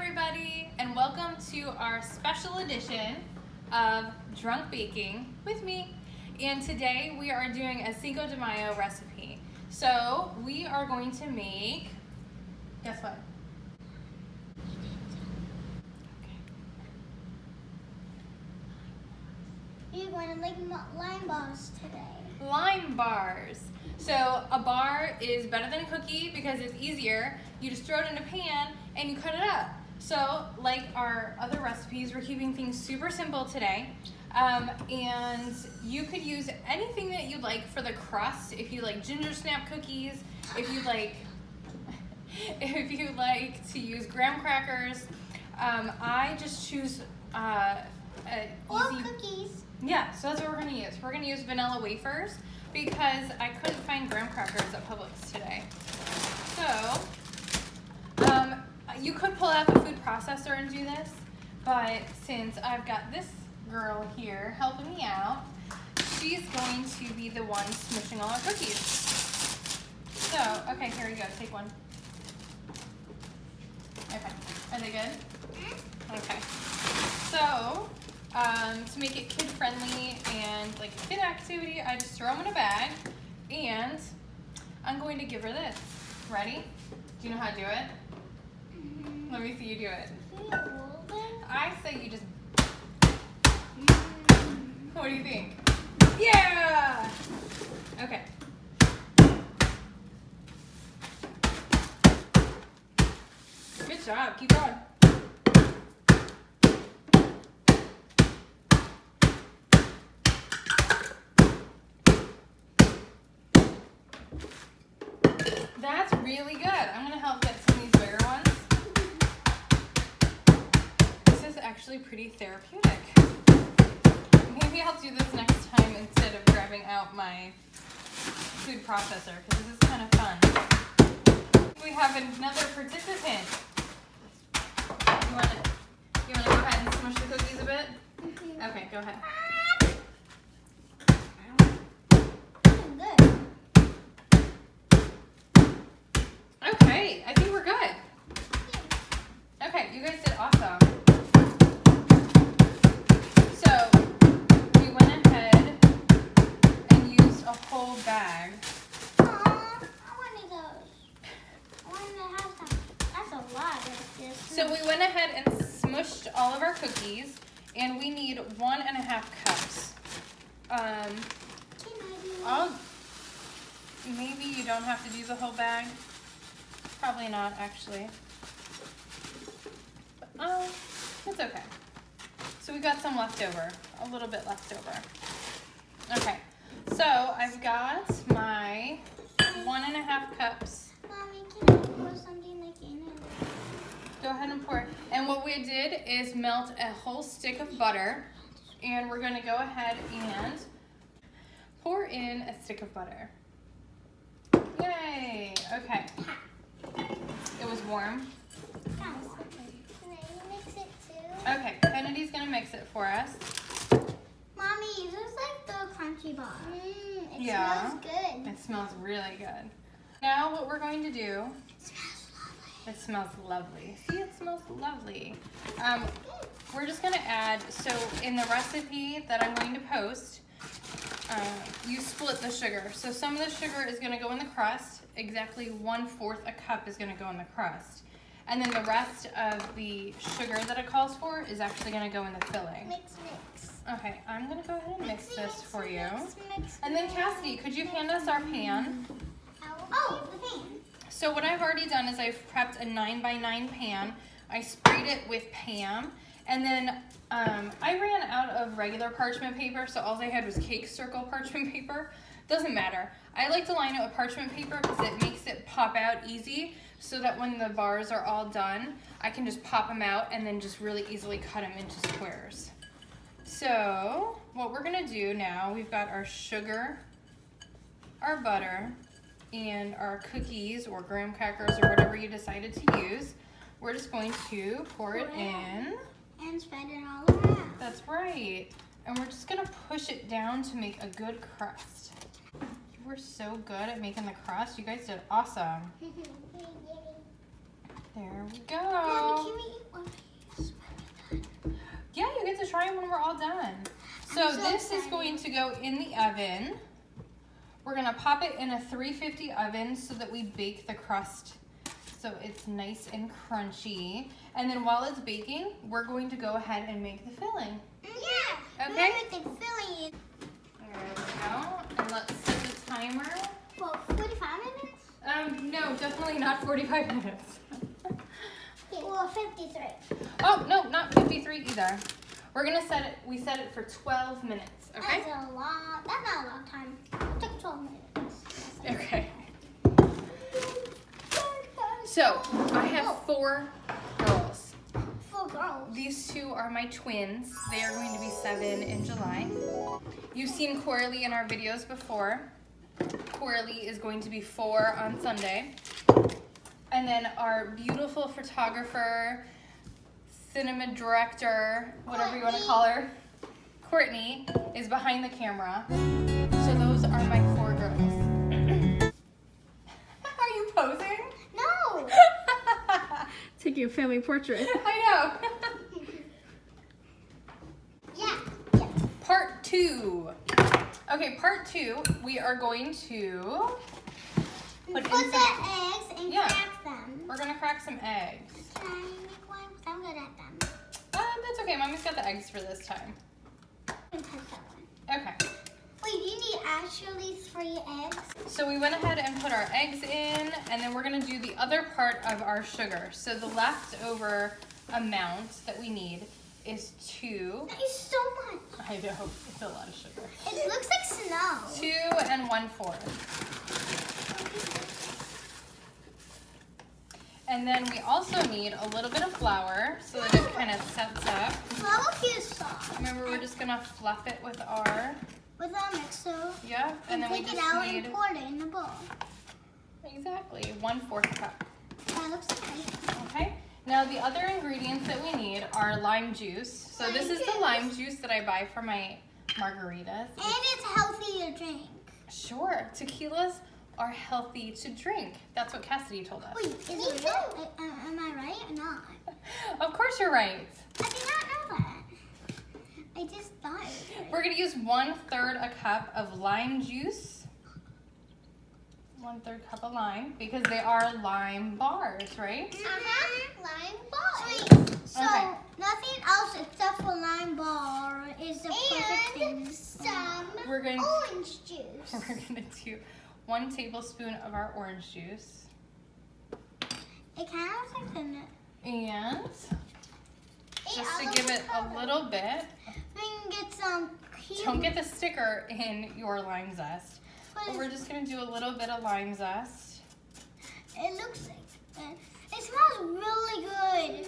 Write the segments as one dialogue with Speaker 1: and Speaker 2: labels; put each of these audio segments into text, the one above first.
Speaker 1: everybody, and welcome to our special edition of Drunk Baking with me. And today we are doing a Cinco de Mayo recipe. So we are going to make, guess what?
Speaker 2: You're going to make lime bars today.
Speaker 1: Lime bars. So a bar is better than a cookie because it's easier. You just throw it in a pan and you cut it up. So like our other recipes, we're keeping things super simple today. And you could use anything that you like for the crust. If you like ginger snap cookies, if you like to use graham crackers, I just choose
Speaker 2: Or
Speaker 1: easy
Speaker 2: cookies.
Speaker 1: Yeah, so that's what we're going to use. We're going to use vanilla wafers because I couldn't find graham crackers at Publix today. So, you could pull out the food processor and do this, but since I've got this girl here helping me out, she's going to be the one smushing all our cookies. So, okay, here you go. Take one. Okay. Are they good? Okay. So, to make it kid-friendly and like a kid activity, I just throw them in a bag, and I'm going to give her this. Ready? Do you know how to do it? Let me see you do it. I say you just... What do you think? Yeah! Okay. Good job. Keep going. That's really good. I'm going to help get some of these bigger ones. This is actually pretty therapeutic. Maybe I'll do this next time instead of grabbing out my food processor because this is kind of fun. We have another participant. You want to go ahead and smush the cookies a bit? Okay, go ahead. Okay, I think we're good. Okay, you guys did awesome. So, we went ahead and used a whole bag.
Speaker 2: Aw, I wanted those. I wanted to have some. That's a lot of this.
Speaker 1: So we went ahead and smushed all of our cookies, and we need 1.5 cups. Maybe you don't have to do the whole bag. Probably not, actually. But, it's okay. So we got some left over, a little bit left over. Okay, so I've got my 1.5 cups.
Speaker 2: Mommy, can I pour something like in it?
Speaker 1: Go ahead and pour. And what we did is melt a whole stick of butter, and we're gonna go ahead and pour in a stick of butter. Yay, okay. It was warm.
Speaker 2: Can you mix it too?
Speaker 1: Okay, Kennedy's gonna mix it for us.
Speaker 2: Mommy, this is like the crunchy bar. It
Speaker 1: Yeah.
Speaker 2: smells good.
Speaker 1: It smells really good. Now what we're going to do,
Speaker 2: It smells lovely.
Speaker 1: it smells lovely. See, it smells lovely. We're just gonna add, so in the recipe that I'm going to post, you split the sugar. So some of the sugar is gonna go in the crust. Exactly 1/4 a cup is gonna go in the crust. And then the rest of the sugar that it calls for is actually gonna go in the filling.
Speaker 2: Mix.
Speaker 1: Okay, I'm gonna go ahead and mix this for you.
Speaker 2: Mix.
Speaker 1: And then Cassidy, could you hand us our pan?
Speaker 2: Oh, the pan.
Speaker 1: So what I've already done is I've prepped a 9x9 pan. I sprayed it with Pam, and then I ran out of regular parchment paper, so all I had was cake circle parchment paper. Doesn't matter. I like to line it with parchment paper because it makes it pop out easy, so that when the bars are all done, I can just pop them out and then just really easily cut them into squares. So what we're gonna do now, we've got our sugar, our butter, and our cookies or graham crackers or whatever you decided to use. We're just going to pour it in.
Speaker 2: And spread it all around.
Speaker 1: That's right. And we're just gonna push it down to make a good crust. You were so good at making the crust. You guys did awesome. There we go.
Speaker 2: Mommy, can we
Speaker 1: when we're all done. So this is going to go in the oven. We're gonna pop it in a 350 oven so that we bake the crust so it's nice and crunchy. And then while it's baking, we're going to go ahead and make the filling.
Speaker 2: Yeah.
Speaker 1: Okay.
Speaker 2: Make the filling.
Speaker 1: There we go. And let's set the timer.
Speaker 2: For 45 minutes?
Speaker 1: No, definitely not 45 minutes.
Speaker 2: Or 53.
Speaker 1: Oh, no, not 53 either. We're gonna set it, we set it for 12 minutes, okay?
Speaker 2: That's not a long time. It took 12 minutes.
Speaker 1: Okay. So, I have 4 girls.
Speaker 2: 4 girls.
Speaker 1: These 2 are my twins. They are going to be 7 in July. You've seen Coralie in our videos before. Coralie is going to be 4 on Sunday. And then our beautiful photographer, cinema director, whatever you want to call her, Courtney, is behind the camera. So those are my 4 girls. Are you posing?
Speaker 2: No.
Speaker 3: Taking a family portrait.
Speaker 1: I know.
Speaker 2: Yeah.
Speaker 1: Part 2. Okay, part 2, we are going to put in
Speaker 2: Put
Speaker 1: some,
Speaker 2: the eggs and
Speaker 1: Yeah.
Speaker 2: crack them.
Speaker 1: we're gonna crack some eggs.
Speaker 2: Can I make one? 'Cause I'm good at them.
Speaker 1: That's okay, Mommy's got the eggs for this time.
Speaker 2: I'm touch that one.
Speaker 1: Okay,
Speaker 2: Wait, you need actually 3 eggs?
Speaker 1: so we went ahead and put our eggs in, and then we're gonna do the other part of our sugar. So the leftover amount that we need is 2.
Speaker 2: That is so much.
Speaker 1: I know, it's a lot of sugar.
Speaker 2: It looks like snow.
Speaker 1: 2 and 1/4. And then we also need a little bit of flour so that it kind of sets up.
Speaker 2: Flour feels soft.
Speaker 1: Remember, we're just gonna fluff it with our,
Speaker 2: With our mixer.
Speaker 1: yeah, and then we
Speaker 2: take
Speaker 1: just
Speaker 2: it out
Speaker 1: need,
Speaker 2: and pour it in the bowl.
Speaker 1: exactly, 1/4 cup.
Speaker 2: That looks okay.
Speaker 1: Okay, now the other ingredients that we need are lime juice. So this is the lime juice that I buy for my margaritas.
Speaker 2: And it's healthy to drink.
Speaker 1: Sure, tequilas are healthy to drink. That's what Cassidy told us.
Speaker 2: Wait, is it real? Am I right or not?
Speaker 1: Of course you're right.
Speaker 2: I did not know that. I just thought it was
Speaker 1: We're gonna use 1/3 a cup of lime juice. 1/3 cup of lime, because they are lime bars, right?
Speaker 2: Lime bar. So
Speaker 1: Okay.
Speaker 2: nothing else except for lime bar is the perfect thing.
Speaker 1: We're going
Speaker 2: Orange juice.
Speaker 1: We're gonna do 1 tablespoon of our orange juice.
Speaker 2: It kind of looks like
Speaker 1: And just to give it a little bit,
Speaker 2: we can get some cute.
Speaker 1: don't get the sticker in your lime zest. But we're just gonna do a little bit of lime zest.
Speaker 2: It looks like it smells really good.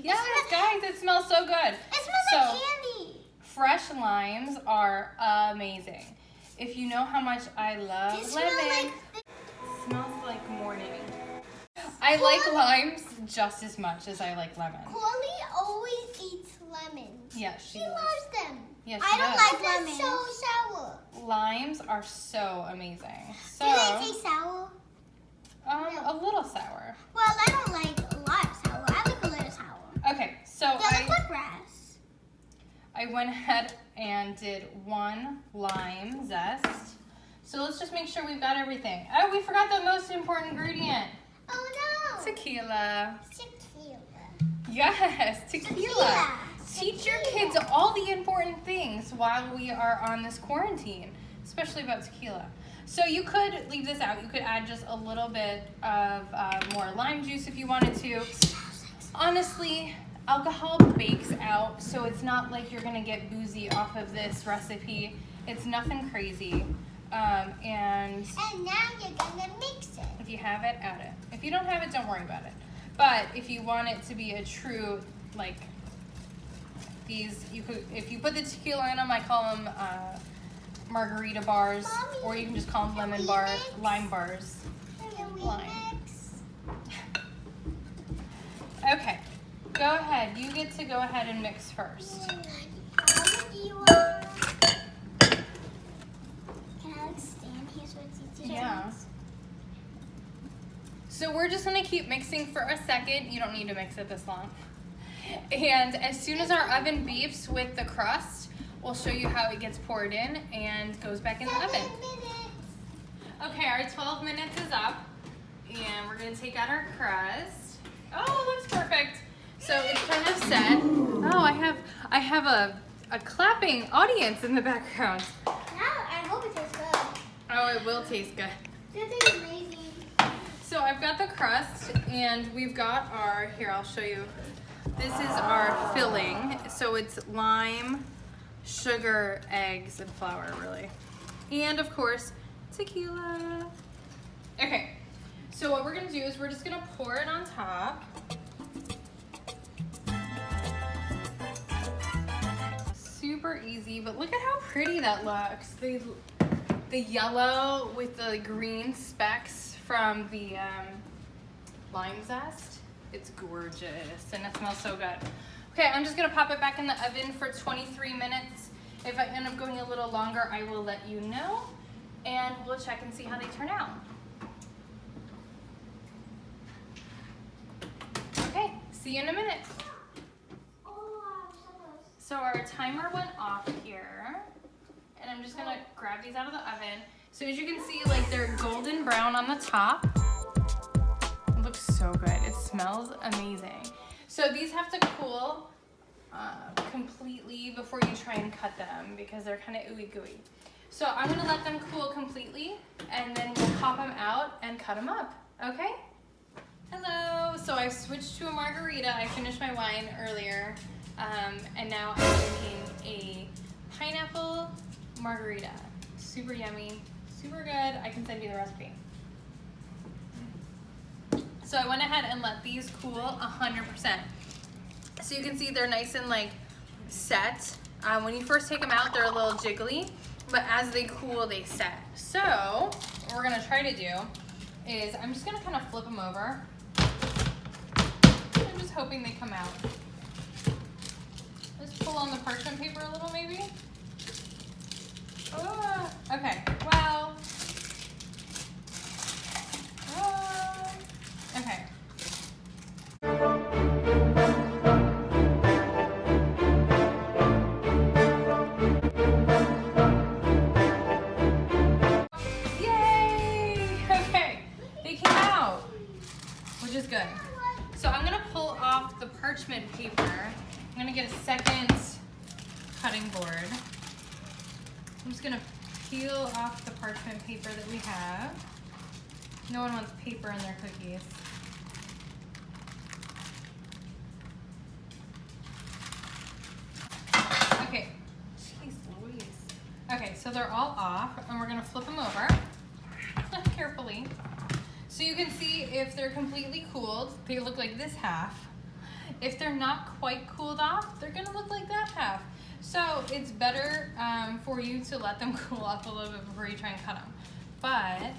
Speaker 1: Yes, guys, it smells so good.
Speaker 2: It smells like
Speaker 1: So-
Speaker 2: candy.
Speaker 1: Fresh limes are amazing. If you know how much I love
Speaker 2: It
Speaker 1: lemon,
Speaker 2: smells like
Speaker 1: smells like morning. I like limes just as much as I like lemon.
Speaker 2: Coralie always eats lemons.
Speaker 1: Yeah, she
Speaker 2: She
Speaker 1: does.
Speaker 2: loves them.
Speaker 1: Yeah,
Speaker 2: I
Speaker 1: she
Speaker 2: don't
Speaker 1: does.
Speaker 2: like lemons. So sour.
Speaker 1: Limes are so amazing. So,
Speaker 2: Do they taste sour?
Speaker 1: a little sour.
Speaker 2: Well, I don't like a lot of sour. I like a little sour.
Speaker 1: Okay, so
Speaker 2: They look like grass.
Speaker 1: I went ahead and did 1 lime zest. So let's just make sure we've got everything. Oh, we forgot the most important ingredient.
Speaker 2: Oh no.
Speaker 1: Tequila.
Speaker 2: Tequila.
Speaker 1: Yes, tequila. Teach your kids all the important things while we are on this quarantine, especially about tequila. So you could leave this out. You could add just a little bit of more lime juice if you wanted to. Honestly, alcohol bakes out, so it's not like you're gonna get boozy off of this recipe. It's nothing crazy. And
Speaker 2: And now you're gonna mix it.
Speaker 1: if you have it, add it. If you don't have it, don't worry about it. But if you want it to be a true, like, these, you could, if you put the tequila in them, I call them margarita bars,
Speaker 2: Mommy,
Speaker 1: or you can just call them
Speaker 2: can
Speaker 1: lime
Speaker 2: we
Speaker 1: bars.
Speaker 2: Can we
Speaker 1: Lime.
Speaker 2: mix?
Speaker 1: Okay, go ahead. You get to go ahead and mix first.
Speaker 2: How do you want? Can I stand here so it's easier?
Speaker 1: Yeah. So we're just gonna keep mixing for a second. You don't need to mix it this long. And as soon as our oven beeps with the crust, we'll show you how it gets poured in and goes back in the oven.
Speaker 2: 7 minutes.
Speaker 1: Okay, our 12 minutes is up, and we're gonna take out our crust. Oh, it looks perfect. So it's kind of set. Oh, I have a clapping audience in the background.
Speaker 2: Now I hope it tastes good.
Speaker 1: Oh, it will taste good.
Speaker 2: This is amazing.
Speaker 1: So I've got the crust, and we've got our, here, I'll show you. This is our filling. So it's lime, sugar, eggs, and flour, really. And of course, tequila. Okay, so what we're gonna do is we're just gonna pour it on top. Super easy, but look at how pretty that looks. The yellow with the green specks from the lime zest. It's gorgeous and it smells so good. Okay, I'm just gonna pop it back in the oven for 23 minutes. If I end up going a little longer, I will let you know, and we'll check and see how they turn out. Okay, see you in a minute.
Speaker 2: Oh, I'm so close.
Speaker 1: So our timer went off here, and I'm just gonna grab these out of the oven. So as you can see, like, they're golden brown on the top. It looks so good. It smells amazing. So these have to cool completely before you try and cut them because they're kind of ooey gooey. So I'm gonna let them cool completely, and then we'll pop them out and cut them up, okay? Hello, so I've switched to a margarita. I finished my wine earlier, and now I'm drinking a pineapple margarita. Super yummy, super good. I can send you the recipe. So I went ahead and let these cool 100%. So you can see they're nice and like set. When you first take them out, they're a little jiggly, but as they cool, they set. So what we're gonna try to do is I'm just gonna kind of flip them over. I'm just hoping they come out. Let's pull on the parchment paper a little, maybe. Oh, okay, well. Okay. Yay! Okay, they came out, which is good. So I'm gonna pull off the parchment paper. I'm gonna get a second cutting board. I'm just gonna peel off the parchment paper that we have. No one wants paper in their cookies. Okay, jeez Louise. Okay, so they're all off, and we're gonna flip them over carefully. So you can see if they're completely cooled, they look like this half. If they're not quite cooled off, they're gonna look like that half. So it's better for you to let them cool off a little bit before you try and cut them. But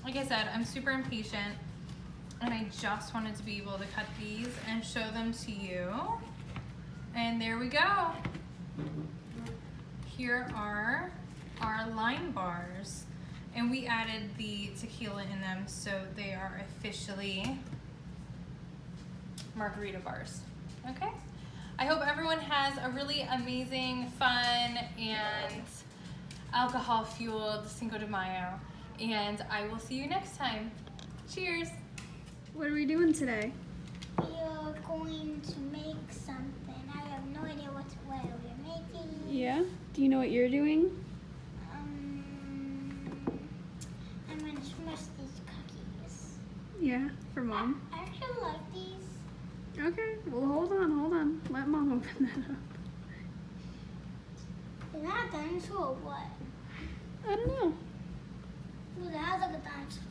Speaker 1: like I said, I'm super impatient, and I just wanted to be able to cut these and show them to you. And there we go. Here are our lime bars. And we added the tequila in them, so they are officially margarita bars. Okay? I hope everyone has a really amazing, fun, and alcohol-fueled Cinco de Mayo. And I will see you next time. Cheers!
Speaker 3: What are we doing today?
Speaker 2: We are going to make something. I have no idea what we're making.
Speaker 3: Yeah? Do you know what you're doing?
Speaker 2: I'm going to smush these cookies.
Speaker 3: Yeah, for Mom.
Speaker 2: I actually like these.
Speaker 3: Okay, well hold on. Let Mom open that up.
Speaker 2: Is that a dinosaur or what?
Speaker 3: I don't know.
Speaker 2: Look, it has like a dinosaur.